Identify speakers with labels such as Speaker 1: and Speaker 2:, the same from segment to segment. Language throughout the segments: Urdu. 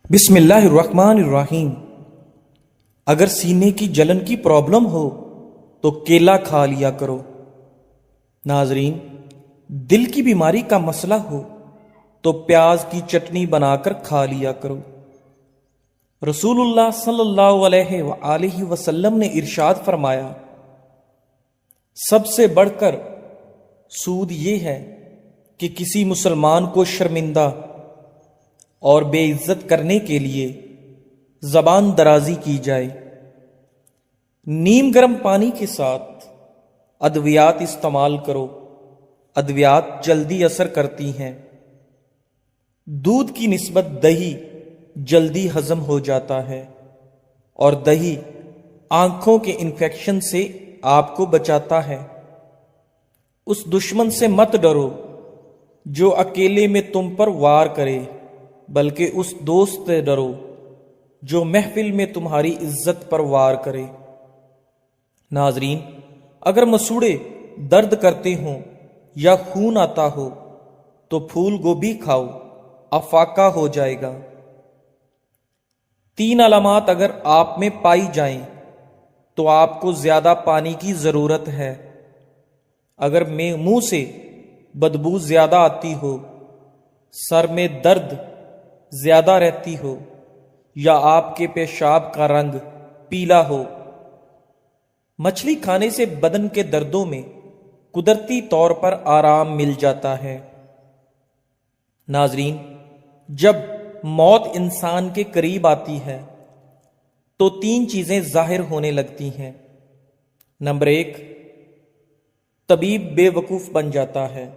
Speaker 1: بسم اللہ الرحمن الرحیم۔ اگر سینے کی جلن کی پرابلم ہو تو کیلا کھا لیا کرو۔ ناظرین، دل کی بیماری کا مسئلہ ہو تو پیاز کی چٹنی بنا کر کھا لیا کرو۔ رسول اللہ صلی اللہ علیہ وآلہ وسلم نے ارشاد فرمایا، سب سے بڑھ کر سود یہ ہے کہ کسی مسلمان کو شرمندہ اور بے عزت کرنے کے لیے زبان درازی کی جائے۔ نیم گرم پانی کے ساتھ ادویات استعمال کرو، ادویات جلدی اثر کرتی ہیں۔ دودھ کی نسبت دہی جلدی ہضم ہو جاتا ہے، اور دہی آنکھوں کے انفیکشن سے آپ کو بچاتا ہے۔ اس دشمن سے مت ڈرو جو اکیلے میں تم پر وار کرے، بلکہ اس دوست سے ڈرو جو محفل میں تمہاری عزت پر وار کرے۔ ناظرین، اگر مسوڑے درد کرتے ہوں یا خون آتا ہو تو پھول گوبھی کھاؤ، افاقہ ہو جائے گا۔ 3 علامات اگر آپ میں پائی جائیں تو آپ کو زیادہ پانی کی ضرورت ہے۔ اگر منہ سے بدبو زیادہ آتی ہو، سر میں درد زیادہ رہتی ہو، یا آپ کے پیشاب کا رنگ پیلا ہو۔ مچھلی کھانے سے بدن کے دردوں میں قدرتی طور پر آرام مل جاتا ہے۔ ناظرین، جب موت انسان کے قریب آتی ہے تو 3 چیزیں ظاہر ہونے لگتی ہیں۔ نمبر 1، طبیب بے وقوف بن جاتا ہے۔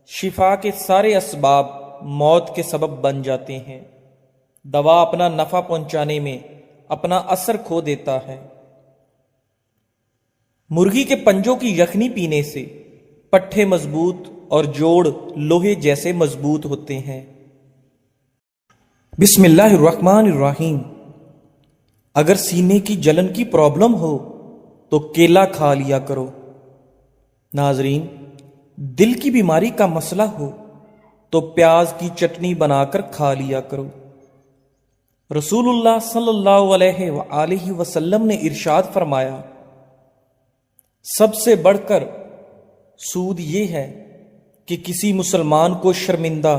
Speaker 1: شفا کے سارے اسباب موت کے سبب بن جاتے ہیں۔ دوا اپنا نفع پہنچانے میں اپنا اثر کھو دیتا ہے۔ مرغی کے پنجوں کی یخنی پینے سے پٹھے مضبوط اور جوڑ لوہے جیسے مضبوط ہوتے ہیں۔ بسم اللہ الرحمن الرحیم۔ اگر سینے کی جلن کی پرابلم ہو تو کیلا کھا لیا کرو۔ ناظرین، دل کی بیماری کا مسئلہ ہو تو پیاز کی چٹنی بنا کر کھا لیا کرو۔ رسول اللہ صلی اللہ علیہ وآلہ وسلم نے ارشاد فرمایا، سب سے بڑھ کر سود یہ ہے کہ کسی مسلمان کو شرمندہ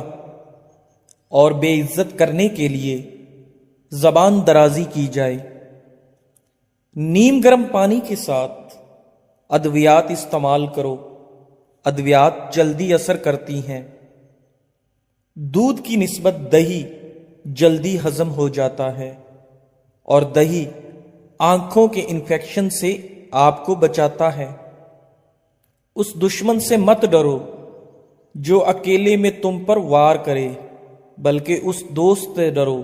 Speaker 1: اور بے عزت کرنے کے لیے زبان درازی کی جائے۔ نیم گرم پانی کے ساتھ ادویات استعمال کرو، ادویات جلدی اثر کرتی ہیں۔ دودھ کی نسبت دہی جلدی ہضم ہو جاتا ہے، اور دہی آنکھوں کے انفیکشن سے آپ کو بچاتا ہے۔ اس دشمن سے مت ڈرو جو اکیلے میں تم پر وار کرے، بلکہ اس دوست سے ڈرو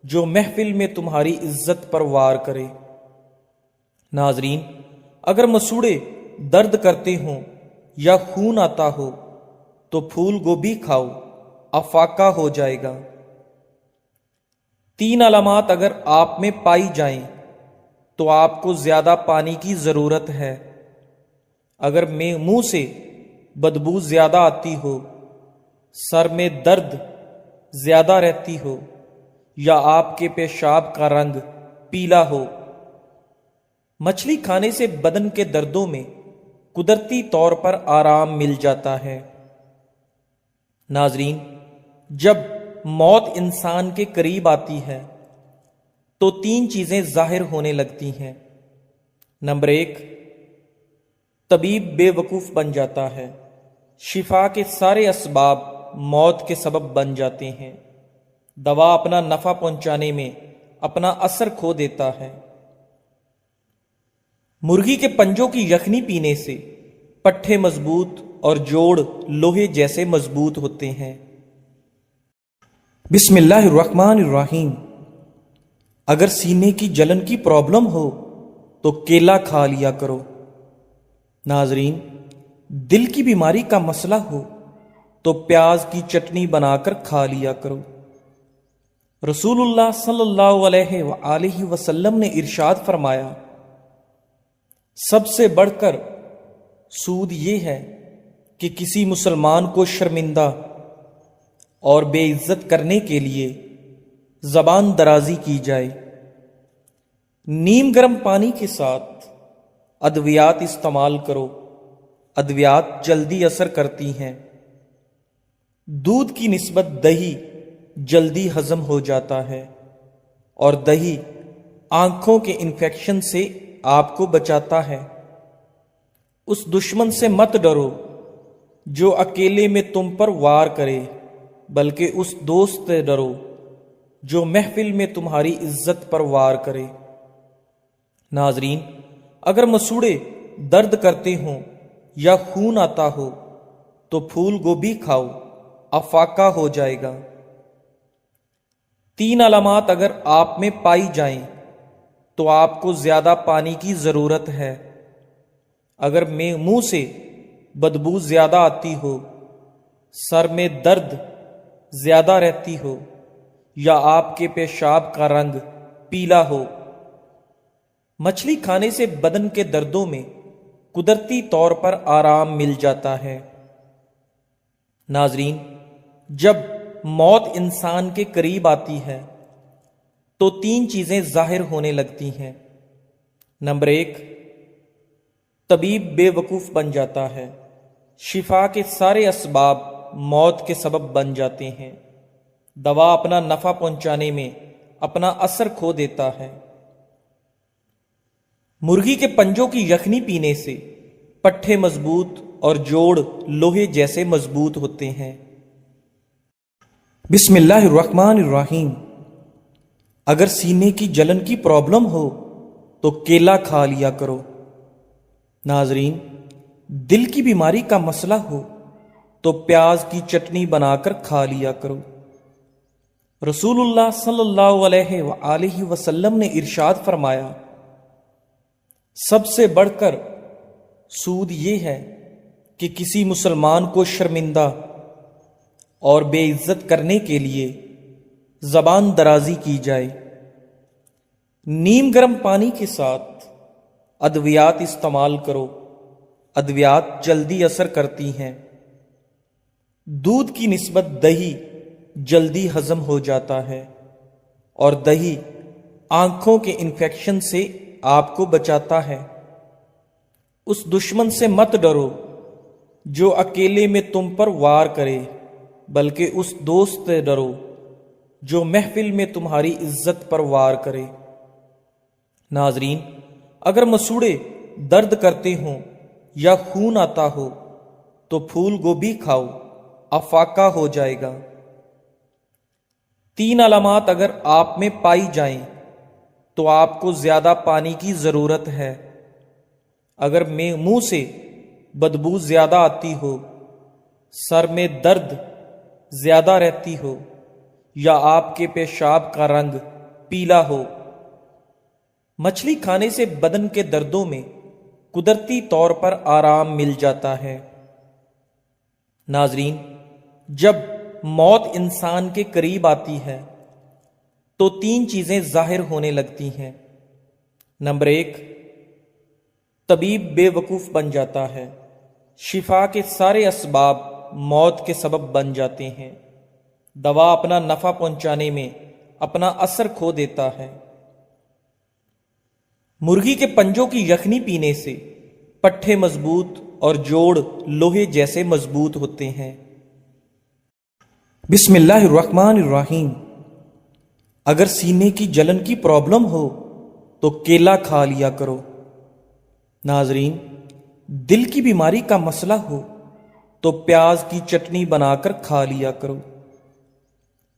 Speaker 1: جو محفل میں تمہاری عزت پر وار کرے۔ ناظرین، اگر مسوڑے درد کرتے ہوں یا خون آتا ہو تو پھول گوبھی کھاؤ، افاقہ ہو جائے گا۔ 3 علامات اگر آپ میں پائی جائیں تو آپ کو زیادہ پانی کی ضرورت ہے۔ اگر منہ سے بدبو زیادہ آتی ہو، سر میں درد زیادہ رہتی ہو، یا آپ کے پیشاب کا رنگ پیلا ہو۔ مچھلی کھانے سے بدن کے دردوں میں قدرتی طور پر آرام مل جاتا ہے۔ ناظرین، جب موت انسان کے قریب آتی ہے تو 3 چیزیں ظاہر ہونے لگتی ہیں۔ نمبر 1، طبیب بے وقوف بن جاتا ہے۔ شفا کے سارے اسباب موت کے سبب بن جاتے ہیں۔ دوا اپنا نفع پہنچانے میں اپنا اثر کھو دیتا ہے۔ مرغی کے پنجوں کی یخنی پینے سے پٹھے مضبوط اور جوڑ لوہے جیسے مضبوط ہوتے ہیں۔ بسم اللہ الرحمن الرحیم۔ اگر سینے کی جلن کی پرابلم ہو تو کیلا کھا لیا کرو۔ ناظرین، دل کی بیماری کا مسئلہ ہو تو پیاز کی چٹنی بنا کر کھا لیا کرو۔ رسول اللہ صلی اللہ علیہ وآلہ وسلم نے ارشاد فرمایا، سب سے بڑھ کر سود یہ ہے کہ کسی مسلمان کو شرمندہ اور بے عزت کرنے کے لیے زبان درازی کی جائے۔ نیم گرم پانی کے ساتھ ادویات استعمال کرو، ادویات جلدی اثر کرتی ہیں۔ دودھ کی نسبت دہی جلدی ہضم ہو جاتا ہے، اور دہی آنکھوں کے انفیکشن سے آپ کو بچاتا ہے۔ اس دشمن سے مت ڈرو جو اکیلے میں تم پر وار کرے، بلکہ اس دوست سے ڈرو جو محفل میں تمہاری عزت پر وار کرے۔ ناظرین، اگر مسوڑے درد کرتے ہوں یا خون آتا ہو تو پھول گوبھی کھاؤ، افاقہ ہو جائے گا۔ 3 علامات اگر آپ میں پائی جائیں تو آپ کو زیادہ پانی کی ضرورت ہے۔ اگر منہ سے بدبو زیادہ آتی ہو، سر میں درد زیادہ رہتی ہو، یا آپ کے پیشاب کا رنگ پیلا ہو۔ مچھلی کھانے سے بدن کے دردوں میں قدرتی طور پر آرام مل جاتا ہے۔ ناظرین، جب موت انسان کے قریب آتی ہے تو 3 چیزیں ظاہر ہونے لگتی ہیں۔ نمبر 1، طبیب بے وقوف بن جاتا ہے، شفا کے سارے اسباب موت کے سبب بن جاتے ہیں، دوا اپنا نفع پہنچانے میں اپنا اثر کھو دیتا ہے۔ مرغی کے پنجوں کی یخنی پینے سے پٹھے مضبوط اور جوڑ لوہے جیسے مضبوط ہوتے ہیں۔ بسم اللہ الرحمن الرحیم۔ اگر سینے کی جلن کی پرابلم ہو تو کیلا کھا لیا کرو۔ ناظرین، دل کی بیماری کا مسئلہ ہو تو پیاز کی چٹنی بنا کر کھا لیا کرو۔ رسول اللہ صلی اللہ علیہ وآلہ وسلم نے ارشاد فرمایا، سب سے بڑھ کر سود یہ ہے کہ کسی مسلمان کو شرمندہ اور بے عزت کرنے کے لیے زبان درازی کی جائے۔ نیم گرم پانی کے ساتھ ادویات استعمال کرو، ادویات جلدی اثر کرتی ہیں۔ دودھ کی نسبت دہی جلدی ہضم ہو جاتا ہے، اور دہی آنکھوں کے انفیکشن سے آپ کو بچاتا ہے۔ اس دشمن سے مت ڈرو جو اکیلے میں تم پر وار کرے، بلکہ اس دوست سے ڈرو جو محفل میں تمہاری عزت پر وار کرے۔ ناظرین، اگر مسوڑے درد کرتے ہوں یا خون آتا ہو تو پھول گوبھی کھاؤ، افاقہ ہو جائے گا۔ 3 علامات اگر آپ میں پائی جائیں تو آپ کو زیادہ پانی کی ضرورت ہے۔ اگر منہ سے بدبو زیادہ آتی ہو، سر میں درد زیادہ رہتی ہو، یا آپ کے پیشاب کا رنگ پیلا ہو۔ مچھلی کھانے سے بدن کے دردوں میں قدرتی طور پر آرام مل جاتا ہے۔ ناظرین، جب موت انسان کے قریب آتی ہے تو 3 چیزیں ظاہر ہونے لگتی ہیں۔ نمبر 1، طبیب بے وقوف بن جاتا ہے، شفا کے سارے اسباب موت کے سبب بن جاتے ہیں، دوا اپنا نفع پہنچانے میں اپنا اثر کھو دیتا ہے۔ مرغی کے پنجوں کی یخنی پینے سے پٹھے مضبوط اور جوڑ لوہے جیسے مضبوط ہوتے ہیں۔ بسم اللہ الرحمن الرحیم۔ اگر سینے کی جلن کی پرابلم ہو تو کیلا کھا لیا کرو۔ ناظرین، دل کی بیماری کا مسئلہ ہو تو پیاز کی چٹنی بنا کر کھا لیا کرو۔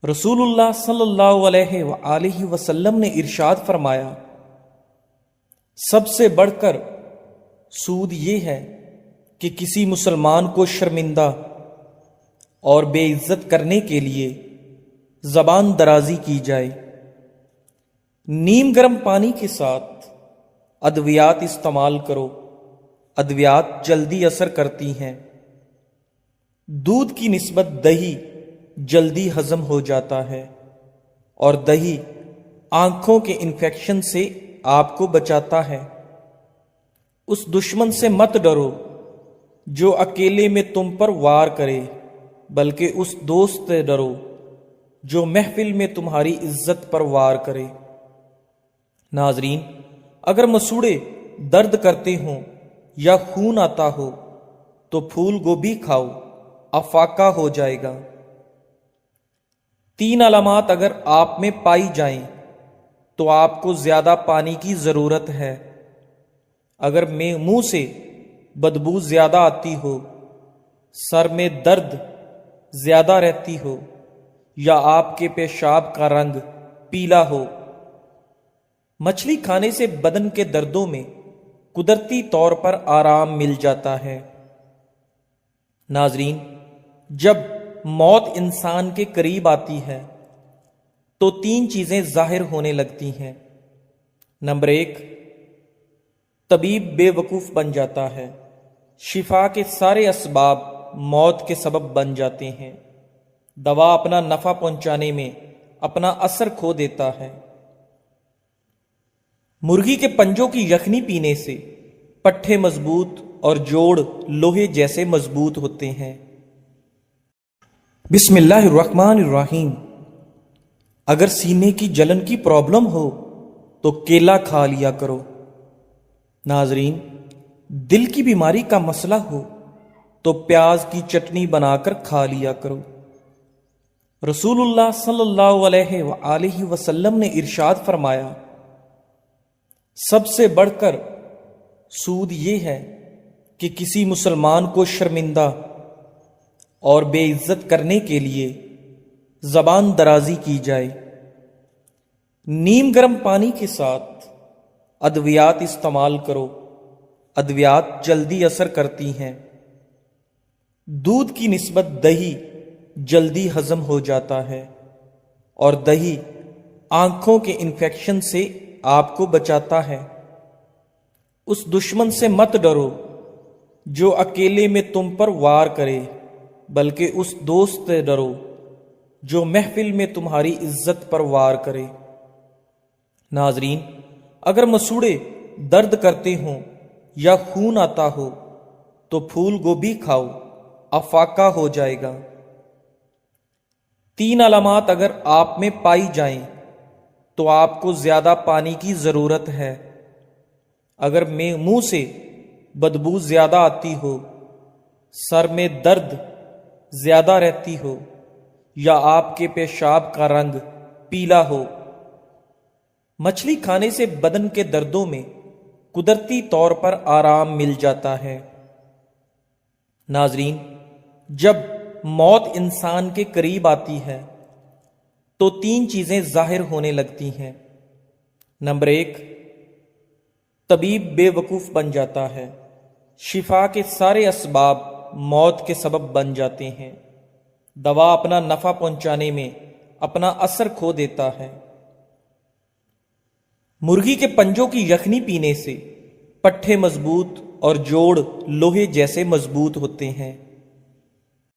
Speaker 1: رسول اللہ صلی اللہ علیہ وآلہ وسلم نے ارشاد فرمایا، سب سے بڑھ کر سود یہ ہے کہ کسی مسلمان کو شرمندہ اور بے عزت کرنے کے لیے زبان درازی کی جائے۔ نیم گرم پانی کے ساتھ ادویات استعمال کرو، ادویات جلدی اثر کرتی ہیں۔ دودھ کی نسبت دہی جلدی ہضم ہو جاتا ہے، اور دہی آنکھوں کے انفیکشن سے آپ کو بچاتا ہے۔ اس دشمن سے مت ڈرو جو اکیلے میں تم پر وار کرے، بلکہ اس دوست سے ڈرو جو محفل میں تمہاری عزت پر وار کرے۔ ناظرین، اگر مسوڑے درد کرتے ہوں یا خون آتا ہو تو پھول گوبھی کھاؤ، افاقہ ہو جائے گا۔ 3 علامات اگر آپ میں پائی جائیں تو آپ کو زیادہ پانی کی ضرورت ہے۔ اگر منہ سے بدبو زیادہ آتی ہو، سر میں درد زیادہ رہتی ہو یا آپ کے پیشاب کا رنگ پیلا ہو۔ مچھلی کھانے سے بدن کے دردوں میں قدرتی طور پر آرام مل جاتا ہے۔ ناظرین، جب موت انسان کے قریب آتی ہے تو 3 چیزیں ظاہر ہونے لگتی ہیں۔ نمبر 1، طبیب بے وقوف بن جاتا ہے، شفا کے سارے اسباب موت کے سبب بن جاتے ہیں، دوا اپنا نفع پہنچانے میں اپنا اثر کھو دیتا ہے۔ مرغی کے پنجوں کی یخنی پینے سے پٹھے مضبوط اور جوڑ لوہے جیسے مضبوط ہوتے ہیں۔ بسم اللہ الرحمن الرحیم۔ اگر سینے کی جلن کی پرابلم ہو تو کیلا کھا لیا کرو۔ ناظرین، دل کی بیماری کا مسئلہ ہو تو پیاز کی چٹنی بنا کر کھا لیا کرو۔ رسول اللہ صلی اللہ علیہ وآلہ وسلم نے ارشاد فرمایا، سب سے بڑھ کر سود یہ ہے کہ کسی مسلمان کو شرمندہ اور بے عزت کرنے کے لیے زبان درازی کی جائے۔ نیم گرم پانی کے ساتھ ادویات استعمال کرو، ادویات جلدی اثر کرتی ہیں۔ دودھ کی نسبت دہی جلدی ہضم ہو جاتا ہے اور دہی آنکھوں کے انفیکشن سے آپ کو بچاتا ہے۔ اس دشمن سے مت ڈرو جو اکیلے میں تم پر وار کرے، بلکہ اس دوست سے ڈرو جو محفل میں تمہاری عزت پر وار کرے۔ ناظرین، اگر مسوڑے درد کرتے ہوں یا خون آتا ہو تو پھول گوبھی کھاؤ، افاقہ ہو جائے گا۔ 3 علامات اگر آپ میں پائی جائیں تو آپ کو زیادہ پانی کی ضرورت ہے۔ اگر منہ سے بدبو زیادہ آتی ہو، سر میں درد زیادہ رہتی ہو یا آپ کے پیشاب کا رنگ پیلا ہو۔ مچھلی کھانے سے بدن کے دردوں میں قدرتی طور پر آرام مل جاتا ہے۔ ناظرین، جب موت انسان کے قریب آتی ہے تو 3 چیزیں ظاہر ہونے لگتی ہیں۔ نمبر 1، طبیب بے وقوف بن جاتا ہے، شفا کے سارے اسباب موت کے سبب بن جاتے ہیں، دوا اپنا نفع پہنچانے میں اپنا اثر کھو دیتا ہے۔ مرغی کے پنجوں کی یخنی پینے سے پٹھے مضبوط اور جوڑ لوہے جیسے مضبوط ہوتے ہیں۔